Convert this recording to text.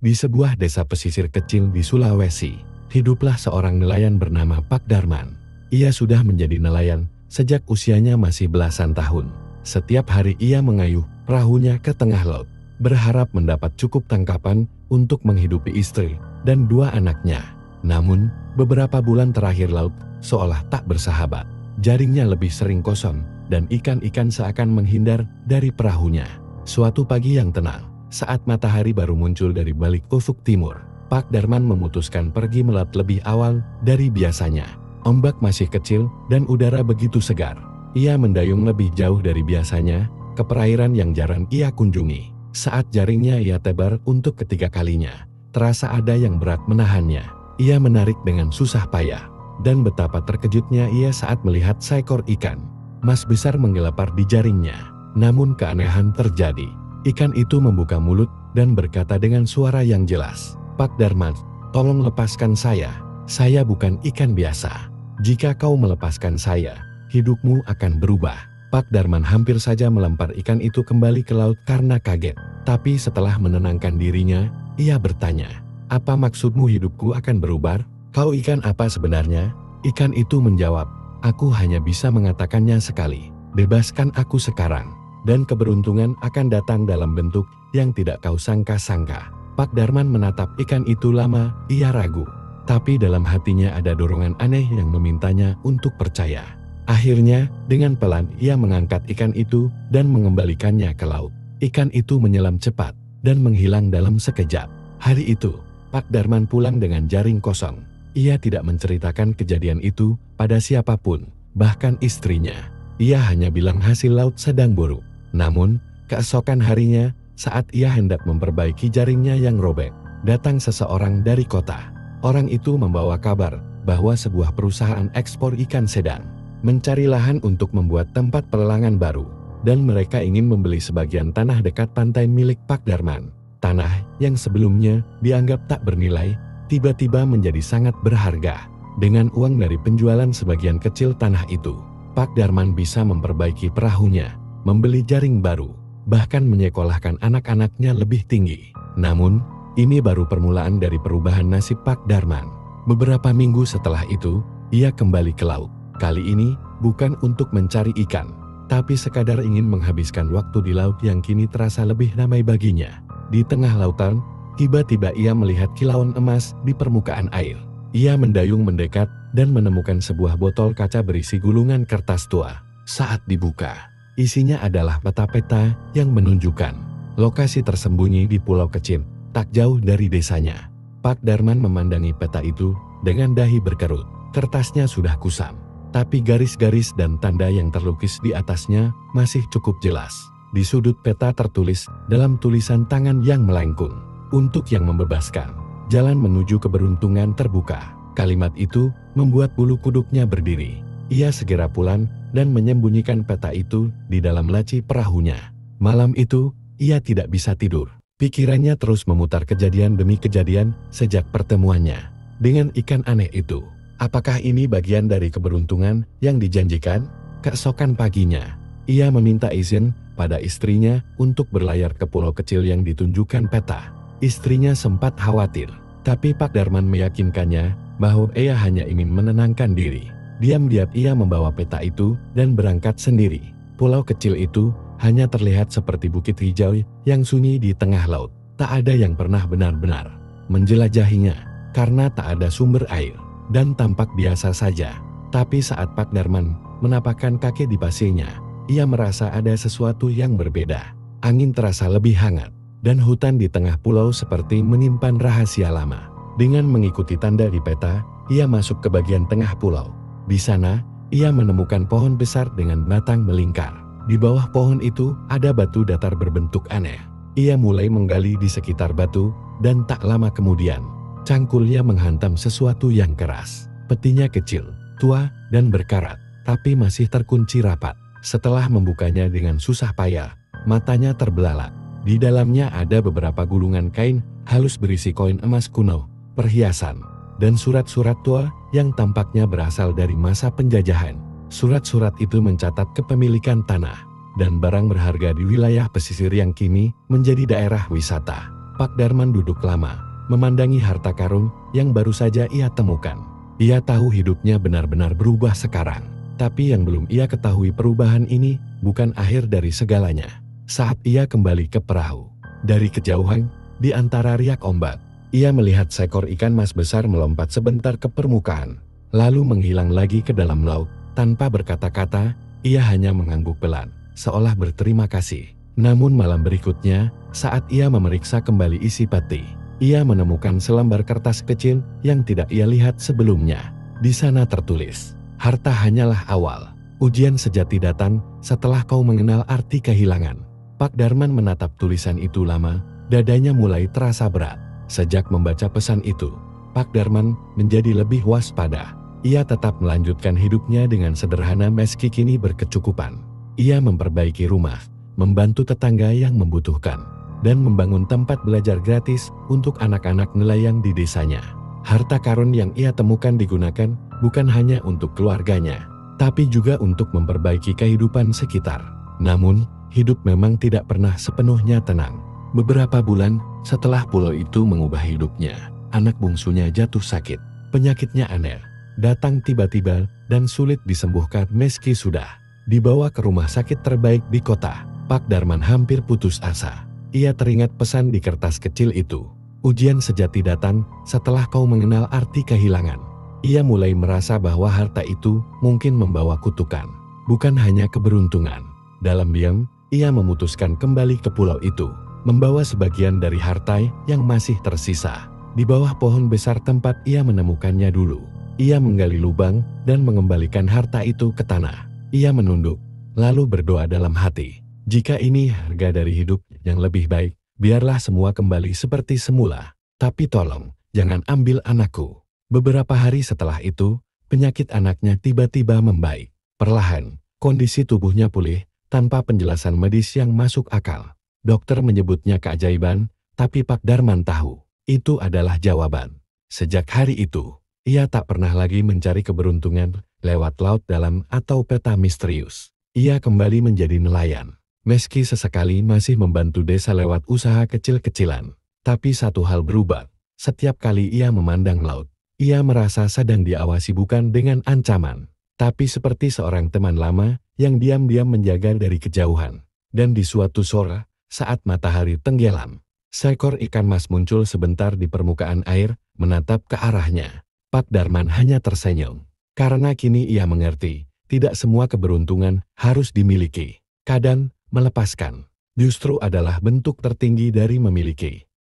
Di sebuah desa pesisir kecil di Sulawesi, hiduplah seorang nelayan bernama Pak Darman. Ia sudah menjadi nelayan sejak usianya masih belasan tahun. Setiap hari ia mengayuh perahunya ke tengah laut, berharap mendapat cukup tangkapan untuk menghidupi istri dan dua anaknya. Namun, beberapa bulan terakhir laut seolah tak bersahabat. Jaringnya lebih sering kosong dan ikan-ikan seakan menghindar dari perahunya. Suatu pagi yang tenang, saat matahari baru muncul dari balik ufuk timur, Pak Darman memutuskan pergi melaut lebih awal dari biasanya. Ombak masih kecil dan udara begitu segar. Ia mendayung lebih jauh dari biasanya ke perairan yang jarang ia kunjungi. Saat jaringnya ia tebar untuk ketiga kalinya, terasa ada yang berat menahannya. Ia menarik dengan susah payah, dan betapa terkejutnya ia saat melihat seekor ikan mas besar menggelepar di jaringnya. Namun keanehan terjadi. Ikan itu membuka mulut dan berkata dengan suara yang jelas, "Pak Darman, tolong lepaskan saya. Saya bukan ikan biasa. Jika kau melepaskan saya, hidupmu akan berubah." Pak Darman hampir saja melempar ikan itu kembali ke laut karena kaget. Tapi setelah menenangkan dirinya, ia bertanya, "Apa maksudmu hidupku akan berubah? Kau ikan apa sebenarnya?" Ikan itu menjawab, "Aku hanya bisa mengatakannya sekali. Bebaskan aku sekarang, dan keberuntungan akan datang dalam bentuk yang tidak kau sangka-sangka." Pak Darman menatap ikan itu lama, ia ragu. Tapi dalam hatinya ada dorongan aneh yang memintanya untuk percaya. Akhirnya, dengan pelan ia mengangkat ikan itu dan mengembalikannya ke laut. Ikan itu menyelam cepat dan menghilang dalam sekejap. Hari itu, Pak Darman pulang dengan jaring kosong. Ia tidak menceritakan kejadian itu pada siapapun, bahkan istrinya. Ia hanya bilang hasil laut sedang buruk. Namun, keesokan harinya, saat ia hendak memperbaiki jaringnya yang robek, datang seseorang dari kota. Orang itu membawa kabar bahwa sebuah perusahaan ekspor ikan sedang mencari lahan untuk membuat tempat pelelangan baru, dan mereka ingin membeli sebagian tanah dekat pantai milik Pak Darman. Tanah yang sebelumnya dianggap tak bernilai, tiba-tiba menjadi sangat berharga. Dengan uang dari penjualan sebagian kecil tanah itu, Pak Darman bisa memperbaiki perahunya, membeli jaring baru, bahkan menyekolahkan anak-anaknya lebih tinggi. Namun, ini baru permulaan dari perubahan nasib Pak Darman. Beberapa minggu setelah itu, ia kembali ke laut. Kali ini, bukan untuk mencari ikan, tapi sekadar ingin menghabiskan waktu di laut yang kini terasa lebih ramai baginya. Di tengah lautan, tiba-tiba ia melihat kilauan emas di permukaan air. Ia mendayung mendekat dan menemukan sebuah botol kaca berisi gulungan kertas tua. Saat dibuka, isinya adalah peta-peta yang menunjukkan lokasi tersembunyi di pulau kecil, tak jauh dari desanya. Pak Darman memandangi peta itu dengan dahi berkerut. Kertasnya sudah kusam, tapi garis-garis dan tanda yang terlukis di atasnya masih cukup jelas. Di sudut peta tertulis dalam tulisan tangan yang melengkung, "Untuk yang membebaskan, jalan menuju keberuntungan terbuka." Kalimat itu membuat bulu kuduknya berdiri. Ia segera pulang dan menyembunyikan peta itu di dalam laci perahunya. Malam itu, ia tidak bisa tidur. Pikirannya terus memutar kejadian demi kejadian sejak pertemuannya dengan ikan aneh itu. Apakah ini bagian dari keberuntungan yang dijanjikan? Keesokan paginya, ia meminta izin pada istrinya untuk berlayar ke pulau kecil yang ditunjukkan peta. Istrinya sempat khawatir, tapi Pak Darman meyakinkannya bahwa ia hanya ingin menenangkan diri. Diam-diam ia membawa peta itu dan berangkat sendiri. Pulau kecil itu hanya terlihat seperti bukit hijau yang sunyi di tengah laut. Tak ada yang pernah benar-benar menjelajahinya karena tak ada sumber air dan tampak biasa saja. Tapi saat Pak Darman menapakkan kaki di pasirnya, ia merasa ada sesuatu yang berbeda. Angin terasa lebih hangat dan hutan di tengah pulau seperti menyimpan rahasia lama. Dengan mengikuti tanda di peta, ia masuk ke bagian tengah pulau. Di sana, ia menemukan pohon besar dengan batang melingkar. Di bawah pohon itu ada batu datar berbentuk aneh. Ia mulai menggali di sekitar batu, dan tak lama kemudian, cangkulnya menghantam sesuatu yang keras. Petinya kecil, tua, dan berkarat, tapi masih terkunci rapat. Setelah membukanya dengan susah payah, matanya terbelalak. Di dalamnya ada beberapa gulungan kain halus berisi koin emas kuno, perhiasan, dan surat-surat tua yang tampaknya berasal dari masa penjajahan. Surat-surat itu mencatat kepemilikan tanah dan barang berharga di wilayah pesisir yang kini menjadi daerah wisata. Pak Darman duduk lama, memandangi harta karun yang baru saja ia temukan. Ia tahu hidupnya benar-benar berubah sekarang. Tapi yang belum ia ketahui, perubahan ini bukan akhir dari segalanya. Saat ia kembali ke perahu, dari kejauhan, di antara riak ombak, ia melihat seekor ikan mas besar melompat sebentar ke permukaan, lalu menghilang lagi ke dalam laut. Tanpa berkata-kata, ia hanya mengangguk pelan, seolah berterima kasih. Namun malam berikutnya, saat ia memeriksa kembali isi peti, ia menemukan selembar kertas kecil yang tidak ia lihat sebelumnya. Di sana tertulis, "Harta hanyalah awal. Ujian sejati datang setelah kau mengenal arti kehilangan." Pak Darman menatap tulisan itu lama, dadanya mulai terasa berat. Sejak membaca pesan itu, Pak Darman menjadi lebih waspada. Ia tetap melanjutkan hidupnya dengan sederhana meski kini berkecukupan. Ia memperbaiki rumah, membantu tetangga yang membutuhkan, dan membangun tempat belajar gratis untuk anak-anak nelayan di desanya. Harta karun yang ia temukan digunakan bukan hanya untuk keluarganya, tapi juga untuk memperbaiki kehidupan sekitar. Namun, hidup memang tidak pernah sepenuhnya tenang. Beberapa bulan setelah pulau itu mengubah hidupnya, anak bungsunya jatuh sakit. Penyakitnya aneh, datang tiba-tiba dan sulit disembuhkan meski sudah dibawa ke rumah sakit terbaik di kota. Pak Darman hampir putus asa. Ia teringat pesan di kertas kecil itu. Ujian sejati datang setelah kau mengenal arti kehilangan. Ia mulai merasa bahwa harta itu mungkin membawa kutukan, bukan hanya keberuntungan. Dalam diam, ia memutuskan kembali ke pulau itu, membawa sebagian dari harta yang masih tersisa. Di bawah pohon besar tempat ia menemukannya dulu, ia menggali lubang dan mengembalikan harta itu ke tanah. Ia menunduk, lalu berdoa dalam hati, "Jika ini harga dari hidup yang lebih baik, biarlah semua kembali seperti semula. Tapi tolong, jangan ambil anakku." Beberapa hari setelah itu, penyakit anaknya tiba-tiba membaik. Perlahan, kondisi tubuhnya pulih, tanpa penjelasan medis yang masuk akal. Dokter menyebutnya keajaiban, tapi Pak Darman tahu, itu adalah jawaban. Sejak hari itu, ia tak pernah lagi mencari keberuntungan lewat laut dalam atau peta misterius. Ia kembali menjadi nelayan, meski sesekali masih membantu desa lewat usaha kecil-kecilan. Tapi satu hal berubah, setiap kali ia memandang laut, ia merasa sedang diawasi bukan dengan ancaman, tapi seperti seorang teman lama yang diam-diam menjaga dari kejauhan. Dan di suatu sore, saat matahari tenggelam, seekor ikan mas muncul sebentar di permukaan air, menatap ke arahnya. Pak Darman hanya tersenyum, karena kini ia mengerti, tidak semua keberuntungan harus dimiliki. Kadang, melepaskan justru adalah bentuk tertinggi dari memiliki.